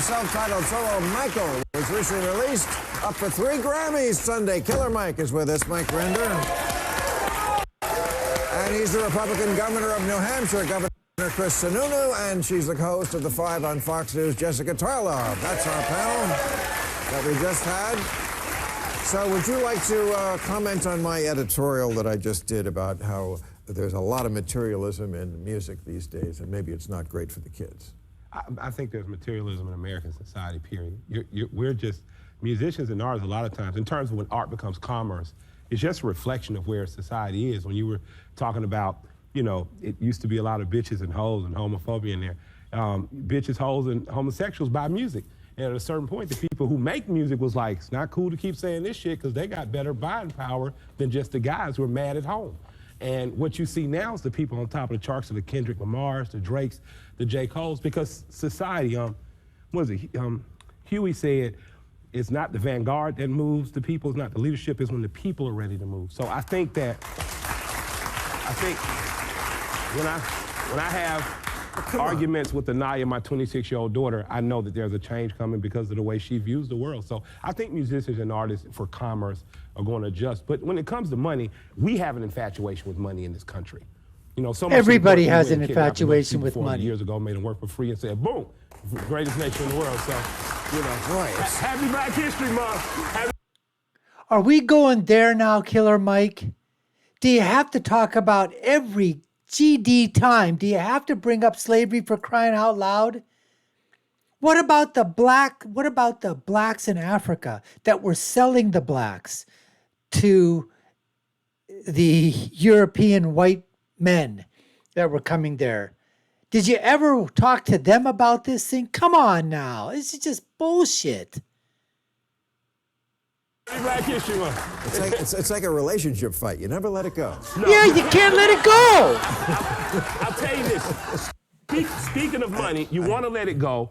his self-titled solo, Michael, was recently released. Up for 3 Grammys Sunday. Killer Mike is with us, Mike Render. And he's the Republican governor of New Hampshire, Governor Chris Sununu, and she's the host of The Five on Fox News, Jessica Tarlov. That's our panel that we just had. So would you like to comment on my editorial that I just did about how there's a lot of materialism in music these days, and maybe it's not great for the kids? I think there's materialism in American society, period. We're just, musicians and artists a lot of times, in terms of when art becomes commerce, it's just a reflection of where society is. When you were talking about, you know, it used to be a lot of bitches and hoes and homophobia in there. Bitches, hoes, and homosexuals buy music. And at a certain point, the people who make music was like, it's not cool to keep saying this shit because they got better buying power than just the guys who are mad at home. And what you see now is the people on top of the charts are the Kendrick Lamars, the Drakes, the J. Coles, because society, what is it? Huey said, it's not the vanguard that moves the people, it's not the leadership, it's when the people are ready to move. So I think when I have arguments with Anaya, my 26-year-old daughter, I know that there's a change coming because of the way she views the world. So I think musicians and artists for commerce are going to adjust. But when it comes to money, we have an infatuation with money in this country. You know, so much everybody has an infatuation with money. Years ago, made them work for free and said, boom, greatest nation in the world. So, you know, right. Happy Black History Month. Are we going there now, Killer Mike? Do you have to talk about every GD time? Do you have to bring up slavery for crying out loud? What about the blacks in Africa that were selling the blacks to the European white men that were coming there? Did you ever talk to them about this thing? Come on now. This is just bullshit. Black History Month. It's like a relationship fight. You never let it go. No. Yeah, you can't let it go. I'll tell you this. Speaking of money, you want to let it go,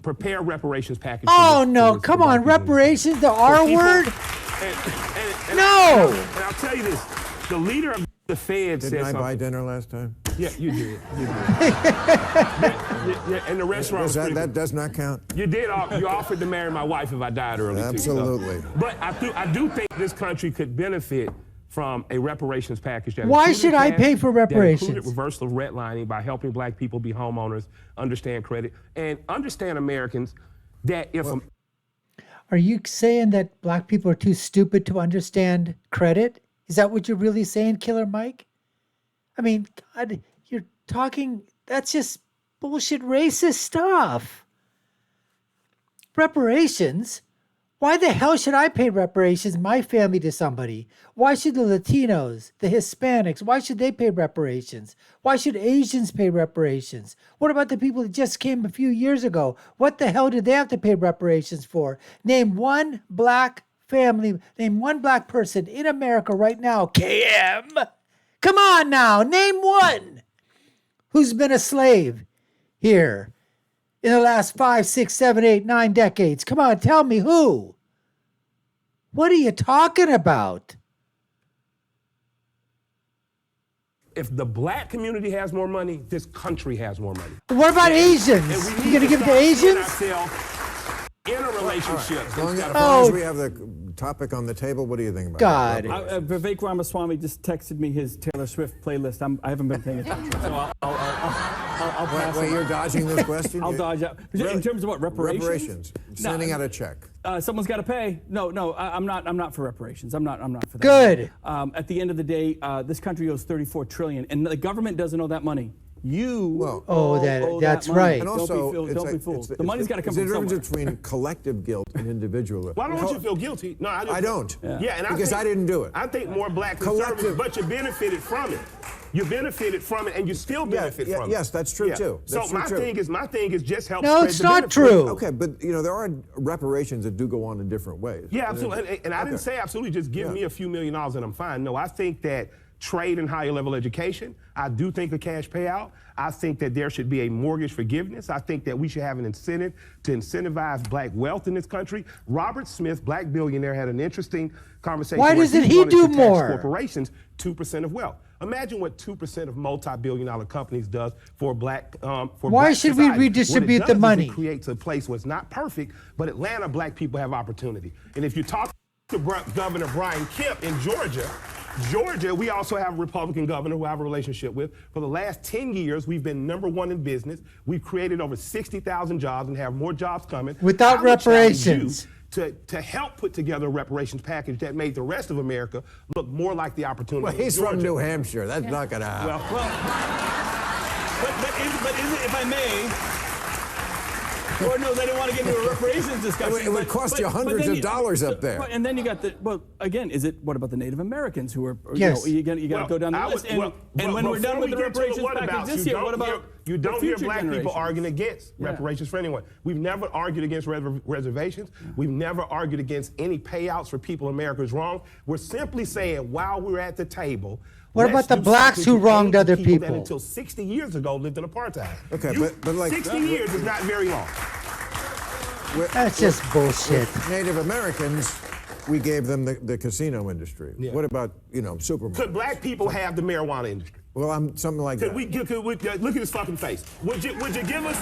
prepare reparations package. Oh, no. Come on. Reparations, the R word? No. And I'll tell you this. The leader of the Fed said something. Didn't I buy dinner last time? Yeah, you did. And the restaurant that does not count. You did. You offered to marry my wife if I died early. Absolutely. Too, so. But I do think this country could benefit from a reparations package. Why should I pay for reparations? That included reversal of redlining by helping black people be homeowners, understand credit, and understand Americans that if Are you saying that black people are too stupid to understand credit? Is that what you're really saying, Killer Mike? I mean, God, you're talking, that's just bullshit racist stuff. Reparations? Why the hell should I pay reparations, my family, to somebody? Why should the Latinos, the Hispanics, why should they pay reparations? Why should Asians pay reparations? What about the people that just came a few years ago? What the hell did they have to pay reparations for? Name one black family, name one black person in America right now, KM. Come on now, name one who's been a slave here in the last 5, 6, 7, 8, 9 decades. Come on, tell me who. What are you talking about? If the black community has more money, this country has more money. What about Asians? You gonna give it to Asians? In a relationship. As long as we have the topic on the table, what do you think about God. Vivek Ramaswamy just texted me his Taylor Swift playlist. I haven't been paying attention, so I'll pass. Wait, you're dodging this question? I'll dodge out. Really? In terms of what, reparations? Sending out a check. Someone's got to pay. No, I'm not for reparations. I'm not for that. Good. At the end of the day, this country owes $34 trillion, and the government doesn't owe that money. That's right. And also, don't be fooled. The money's got to come from somewhere. There's a difference between collective guilt and individual. Why don't you feel guilty? No, I don't. Yeah, and because I didn't do it. I think more black conservatives, but you benefited from it. You benefited from it, and you still benefit from it. Yes, that's true too. So my thing is just help. No, it's not true. Okay, but you know there are reparations that do go on in different ways. Yeah, absolutely. And I didn't say absolutely just give me a few $1 million and I'm fine. No, I think that trade and higher level education. I do think a cash payout. I think that there should be a mortgage forgiveness. I think that we should have an incentive to incentivize black wealth in this country. Robert Smith, black billionaire, had an interesting conversation. Why doesn't he do more? Corporations 2% of wealth. Imagine what 2% of multi-billion-dollar companies does for black. For Why black should we society. redistribute What it the does money? Is it creates a place where it's not perfect, but Atlanta black people have opportunity. And if you talk to Governor Brian Kemp in Georgia, we also have a Republican governor who I have a relationship with. For the last 10 years, we've been #1 in business. We've created over 60,000 jobs and have more jobs coming. Without reparations. To help put together a reparations package that made the rest of America look more like the opportunity. Well, he's from New Hampshire. That's not going to happen. But is it, if I may, Lord knows I didn't want to get into a reparations discussion. It would cost you hundreds of dollars up there. And then you got again, what about the Native Americans who are, yes. you got to go down the list. And when we're done with the reparations package this year, what about you don't hear black people arguing against Yeah. reparations for anyone. We've never argued against reservations. We've never argued against any payouts for people America's wrong. We're simply saying while we're at the table, what about the blacks who wronged other people? That until 60 years ago lived in apartheid. Okay, but like 60 years is not very long. That's just bullshit. Native Americans, we gave them the casino industry. Yeah. What about, supermarkets? Could black people have the marijuana industry? Well, I'm something like that. Look at his fucking face. Would you give us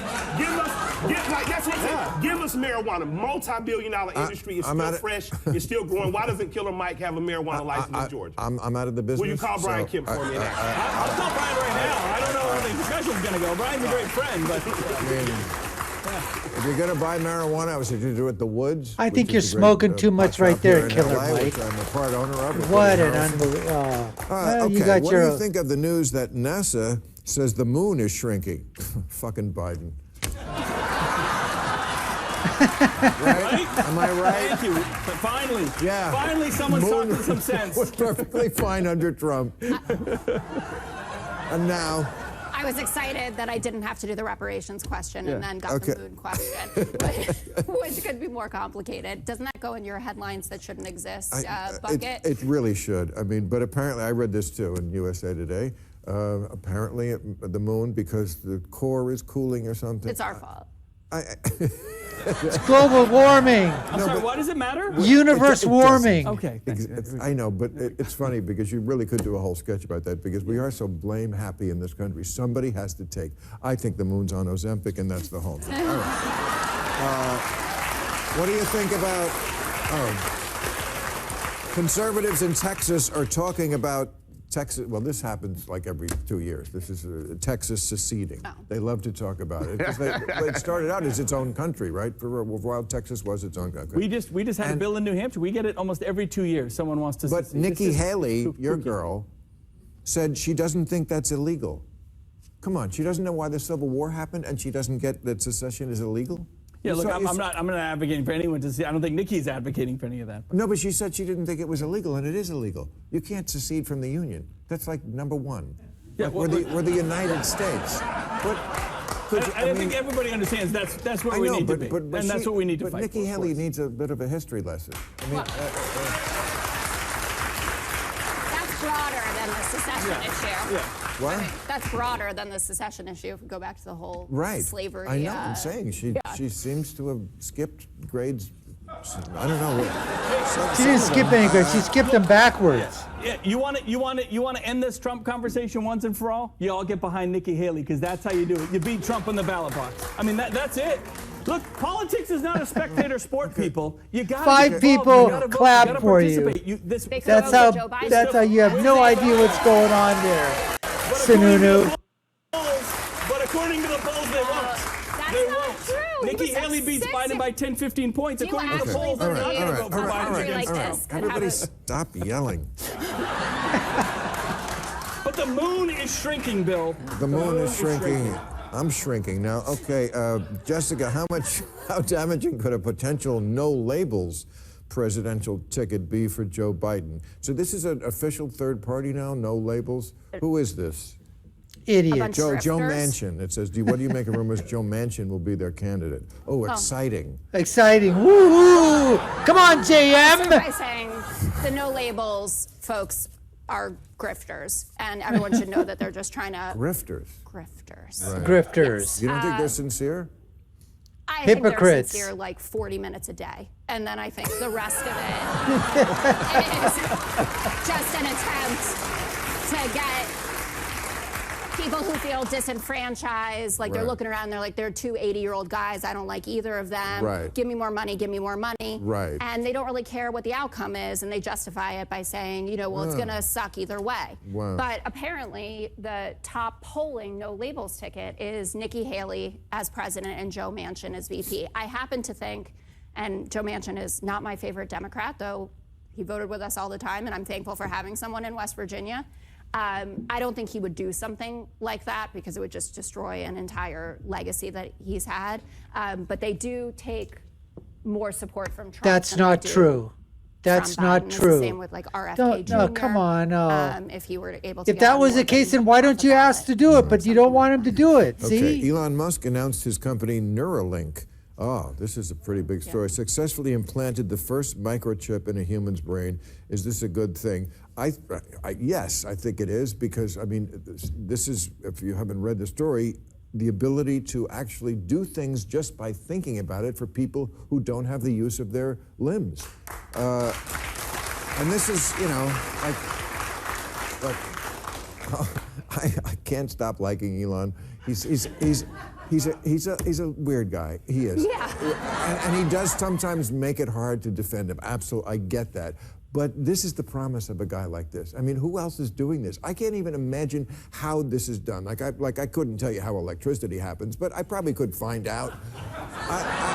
that's what I'm saying. Give us marijuana. Multi-billion-dollar industry is still fresh. It's still growing. Why doesn't Killer Mike have a marijuana license in Georgia? I'm out of the business. Will you call Brian Kemp for me now? I'll call Brian right now. I don't know how the discussion's going to go. Brian's a great friend, but if you're going to buy marijuana, I would suggest you do it at the Woods. I think you're smoking too much right there, Killer Mike. Which I'm a part owner of. What an unbelievable. Okay, what do you think of the news that NASA says the moon is shrinking? Fucking Biden. Right? Am I right? thank you. But finally, Yeah. finally someone's talking some sense. Was perfectly fine under Trump. And now... I was excited that I didn't have to do the reparations question and then got the moon question, which could be more complicated. Doesn't that go in your headlines that shouldn't exist bucket? It really should. I mean, but apparently, I read this too in USA Today. Apparently, the moon, because the core is cooling or something. It's our fault. It's global warming. I'm sorry, why does it matter? Universe warming. Okay. I know, but it's funny because you really could do a whole sketch about that because we are so blame happy in this country. Somebody has to take. I think the moon's on Ozempic, and that's the whole thing. All right. What do you think about conservatives in Texas are talking about Texas? Well, this happens like every 2 years. This is Texas seceding. Oh. They love to talk about it. It started out as its own country, right? For a while, Texas was its own country. We just had a bill in New Hampshire. We get it almost every 2 years. Someone wants to. But Nikki Haley, your girl, said she doesn't think that's illegal. Come on, she doesn't know why the Civil War happened, and she doesn't get that secession is illegal? Yeah, look, I'm not advocating for anyone to see. I don't think Nikki's advocating for any of that. No, but she said she didn't think it was illegal, and it is illegal. You can't secede from the Union. That's like #1. Yeah, like we're the United States. I think everybody understands that's where we need to be, and that's what we need to fight for. But Nikki Haley needs a bit of a history lesson. I mean, That's broader than the secession issue. Yeah. what? I mean, that's broader than the secession issue if we go back to the whole slavery. I know. I'm saying she seems to have skipped grades. I don't know. She didn't skip any grades. She skipped them backwards. Yeah, you want to end this Trump conversation once and for all? You all get behind Nikki Haley because that's how you do it. You beat Trump in the ballot box. I mean, that's it. Look, politics is not a spectator sport, people. You got 5 people clap for you. That's how you have no idea what's going on there, Sununu. But according to the polls, they won't. That's not true. Nikki Haley beats Biden by 10, 15 points. According to the polls, All they're not going to vote for Biden against Trump. Everybody stop yelling. But the moon is shrinking, Bill. The moon is shrinking. I'm shrinking now. Okay, Jessica, how damaging could a potential no labels presidential ticket be for Joe Biden? So this is an official third party now, no labels. Who is this? Idiot. Joe Manchin. It says, what do you make of rumors Joe Manchin will be their candidate? Oh, exciting. Exciting. Woo-hoo! Come on, JM! By saying the no labels folks are grifters, and everyone should know that they're just trying to... Grifters. Grifters. Right. Grifters. You don't think they're sincere? I Hypocrites. think they're sincere like 40 minutes a day, and then I think the rest of it is just an attempt to get people who feel disenfranchised, like they're looking around, they're like, they're two 80-year-old guys, I don't like either of them. Right. Give me more money, give me more money. Right. And they don't really care what the outcome is, and they justify it by saying, you know, well, it's gonna suck either way. Wow. But apparently, the top polling no labels ticket is Nikki Haley as president and Joe Manchin as VP. I happen to think, and Joe Manchin is not my favorite Democrat, though he voted with us all the time, and I'm thankful for having someone in West Virginia. I don't think he would do something like that because it would just destroy an entire legacy that he's had. But they do take more support from Trump. That's than not they do true. That's from not Biden. It's true. the same with like RFK Jr. No, come on, no. If he were able to. If that was the case, then why don't you ask to do it? But you don't want him to do it. Okay, See? Elon Musk announced his company Neuralink. Oh, this is a pretty big story. Successfully implanted the first microchip in a human's brain. Is this a good thing? Yes, I think it is, because, I mean, this is, if you haven't read the story, the ability to actually do things just by thinking about it for people who don't have the use of their limbs. And this is, you know, like I can't stop liking Elon. He's a weird guy. He is. Yeah. And he does sometimes make it hard to defend him. Absolutely, I get that. But this is the promise of a guy like this. I mean, who else is doing this? I can't even imagine how this is done. Like I couldn't tell you how electricity happens, but I probably could find out.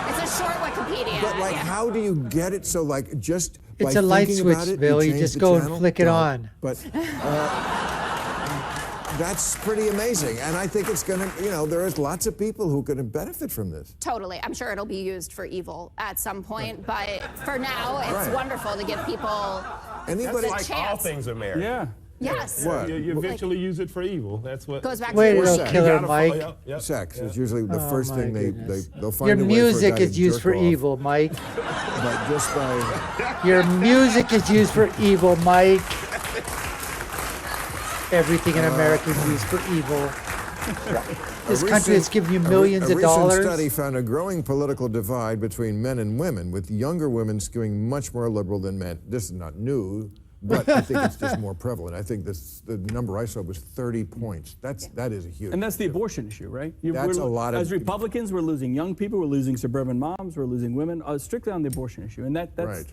It's a short Wikipedia. But like, how do you get it so like just It's by a light thinking switch, about it, Bill. You change just the go and channel? flick it No, on. But that's pretty amazing, and I think it's gonna. You know, there's lots of people who could benefit from this. Totally. I'm sure it'll be used for evil at some point, but for now, it's wonderful to give people Anybody the Like all chance. things are married. Yeah. Yes. What? You eventually use it for evil. That's what Goes back to Wait, your no, sex. killer You gotta Mike. follow- yep. Sex is usually the first my thing goodness. they'll find Your a way for a music guy is to used jerk for off, evil, Mike. But just by Your music is used for evil, Mike. Everything in America is used for evil. This country has given you millions of A dollars. recent study found a growing political divide between men and women, with younger women skewing much more liberal than men. This is not new, but I think it's just more prevalent. I think the number I saw was 30 points. That is a huge. And that's the abortion issue, right? That's a lot of- As Republicans, we're losing young people, we're losing suburban moms, we're losing women, strictly on the abortion issue. And that's Right.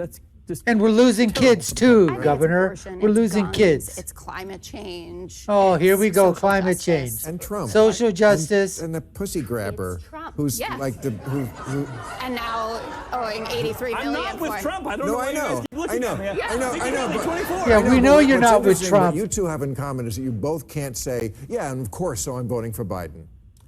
just. And we're losing kids too, I think it's Governor. abortion, We're it's losing guns, kids. It's climate change. Oh, here it's we go, social climate justice. change. And Trump. Social justice. And the pussy grabber, It's Trump, who's yes. like the who. And now owing 83 I'm billion not with for it. Trump. I don't No, know why I you guys know. keep looking at me. I know. 24. Yeah, I we know but you're what's not with interesting, Trump. What you two have in common is that you both can't say, yeah, and of course, so I'm voting for Biden.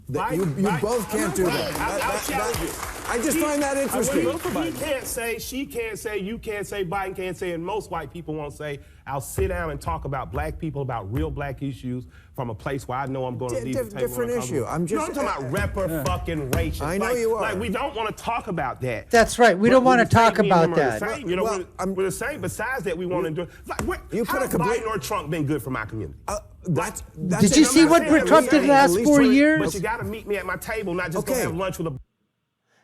That you both can't do that. I'll challenge you. I just find that interesting. He can't say, she can't say, you can't say, Biden can't say, and most white people won't say, I'll sit down and talk about black people, about real black issues from a place where I know I'm going to leave the table. Different issue. I'm just. I'm talking about fucking racial. I know you are. Like, we don't want to talk about that. That's right. We don't want to talk about that. You know, Well, we're the same. Besides that, we want to do. Like, You how put a has complete- Biden or Trump been good for my community? That's Did you see what Trump did the last 4 years? But you got to meet me at my table, not just go Okay. have lunch with a.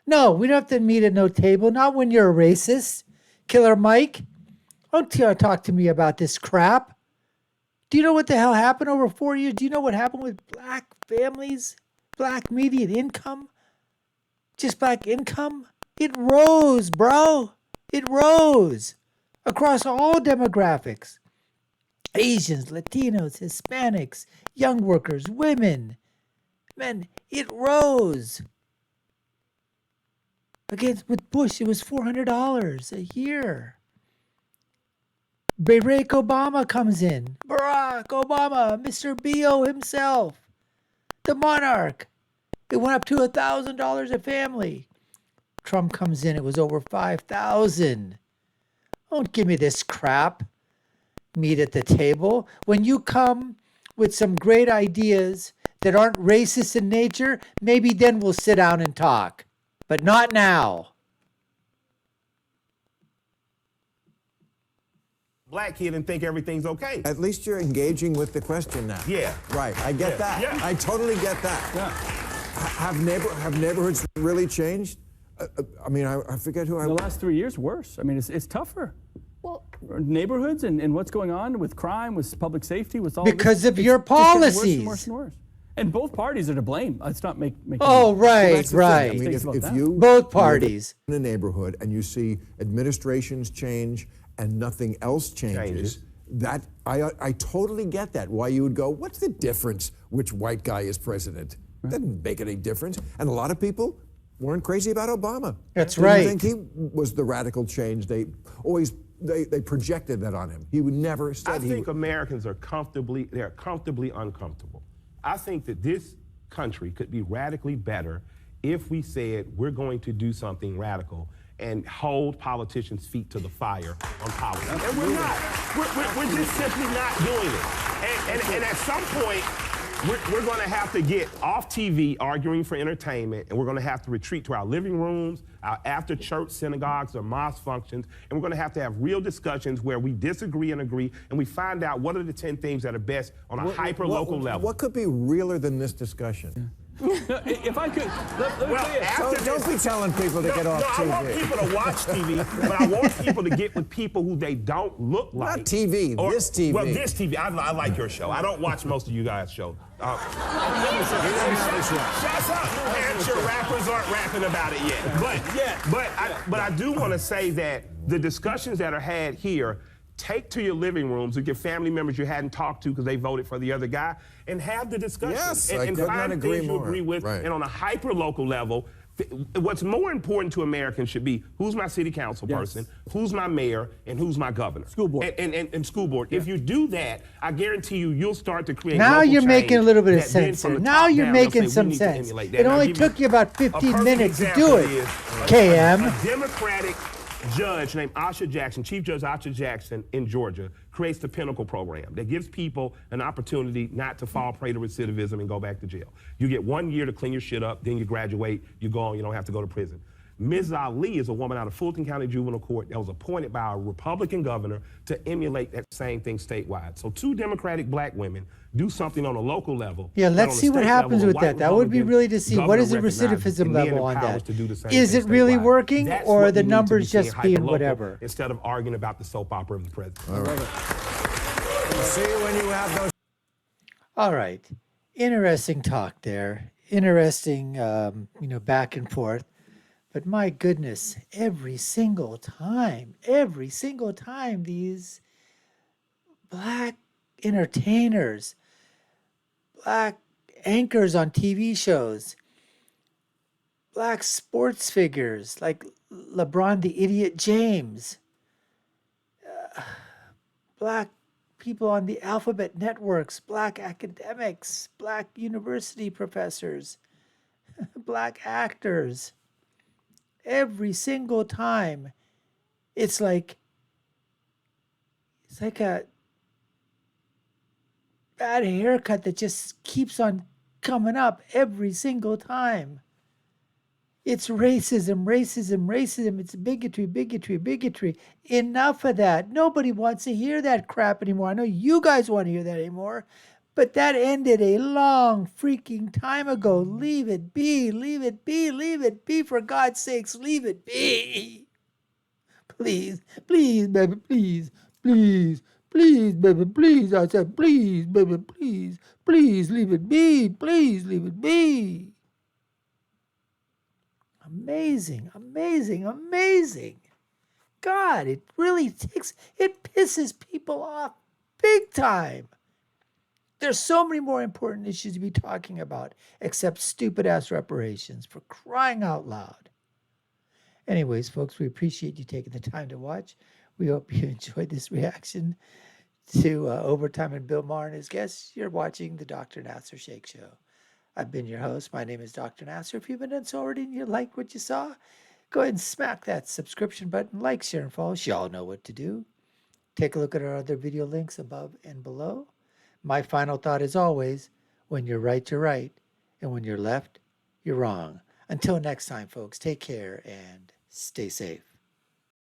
No, we don't have to meet at no table. Not when you're a racist. Killer Mike, don't talk to me about this crap. Do you know what the hell happened over 4 years? Do you know what happened with black families, black median income? Just black income? It rose, bro. It rose across all demographics. Asians, Latinos, Hispanics, young workers, women. Man, it rose. Again, with Bush, it was $400 a year. Barack Obama comes in. Barack Obama, Mr. B.O. himself, the monarch. It went up to $1,000 a family. Trump comes in, it was over $5,000. Don't give me this crap. Meet at the table. When you come with some great ideas that aren't racist in nature, maybe then we'll sit down and talk. But not now. Black kid and think everything's okay. At least you're engaging with the question now. Yeah. Right. I get that. Yeah. I totally get that. Yeah. Have neighborhoods really changed? I mean, I forget who I. The last 3 years, worse. I mean, it's tougher. Well, Neighborhoods and what's going on with crime, with public safety, with all Because this, of your it's getting policies. Worse and worse and worse. And both parties are to blame. Let's not make. Oh, right, That's the thing. right. I mean, States about if that. you Both parties. live in a neighborhood and you see administrations change and nothing else changes, that I totally get that. Why you would go, what's the difference which white guy is president? Doesn't make any difference. And a lot of people weren't crazy about Obama. That's They right. didn't think he was the radical change. They always they projected that on him. He would never said I he think Americans are comfortably uncomfortable. I think that this country could be radically better if we said we're going to do something radical and hold politicians' feet to the fire on policy. And we're not. We're just simply not doing it. And at some point, we're going to have to get off TV arguing for entertainment, and we're going to have to retreat to our living rooms, our after-church synagogues or mosque functions, and we're going to have real discussions where we disagree and agree, and we find out what are the 10 things that are best on a hyper-local level. What could be realer than this discussion? If I could, let me tell you. Don't be telling people to get off TV. I want people to watch TV, but I want people to get with people who they don't look like. Not TV, this TV. Well, this TV. I like your show. I don't watch most of you guys' show. You didn't have a show. Shut up. And sure, rappers aren't rapping about it yet. But I do want to say that the discussions that are had here, take to your living rooms with your family members you hadn't talked to because they voted for the other guy, and have the discussion. Yes, and I could not find agree things you more. agree with. Right. And on a hyper-local level, what's more important to Americans should be who's my city council person, who's my mayor, and who's my governor. School board. And school board. If you do that, I guarantee you'll start to create Now local you're making a change little bit of that then sense from here. the Now top you're down, they'll making say, some "We need to sense. emulate that." It And I'll only give you took you about a 15 perfect minutes to example do it. is KM. a Democratic judge named Asha Jackson, Chief Judge Asha Jackson in Georgia, creates the Pinnacle program that gives people an opportunity not to fall prey to recidivism and go back to jail. You get 1 year to clean your shit up, then you graduate, you go on, you don't have to go to prison. Ms. Ali is a woman out of Fulton County Juvenile Court that was appointed by a Republican governor to emulate that same thing statewide. So 2 Democratic black women do something on a local level. Yeah, that let's on a see what state happens level, a with white that. That would be Republican really to see what governor is the recognizes, recidivism and then level on empowers that. to do the same Is thing it really statewide. working, That's or what the we need to be numbers seeing, just being hyperlocal, whatever? Instead of arguing about the soap opera of the president. All right. We'll see you when you have those. All right. Interesting talk there. Interesting, back and forth. But my goodness, every single time, these black entertainers, black anchors on TV shows, black sports figures like LeBron the Idiot James, black people on the alphabet networks, black academics, black university professors, black actors. Every single time, it's like a bad haircut that just keeps on coming up every single time. It's racism. It's bigotry. Enough of that. Nobody wants to hear that crap anymore. I know you guys want to hear that anymore, but that ended a long freaking time ago. Leave it be. For God's sakes, leave it be. Please, baby, please, baby, please. I said, please, baby, please, leave it be. Please, leave it be. Amazing. God, it really pisses people off big time. There's so many more important issues to be talking about except stupid-ass reparations, for crying out loud. Anyways, folks, we appreciate you taking the time to watch. We hope you enjoyed this reaction to Overtime and Bill Maher and his guests. You're watching the Dr. Nasir Shaikh Show. I've been your host. My name is Dr. Nasir. If you haven't done so already and you like what you saw, go ahead and smack that subscription button, like, share, and follow. You all know what to do. Take a look at our other video links above and below. My final thought is always, when you're right, you're right. And when you're left, you're wrong. Until next time, folks, take care and stay safe.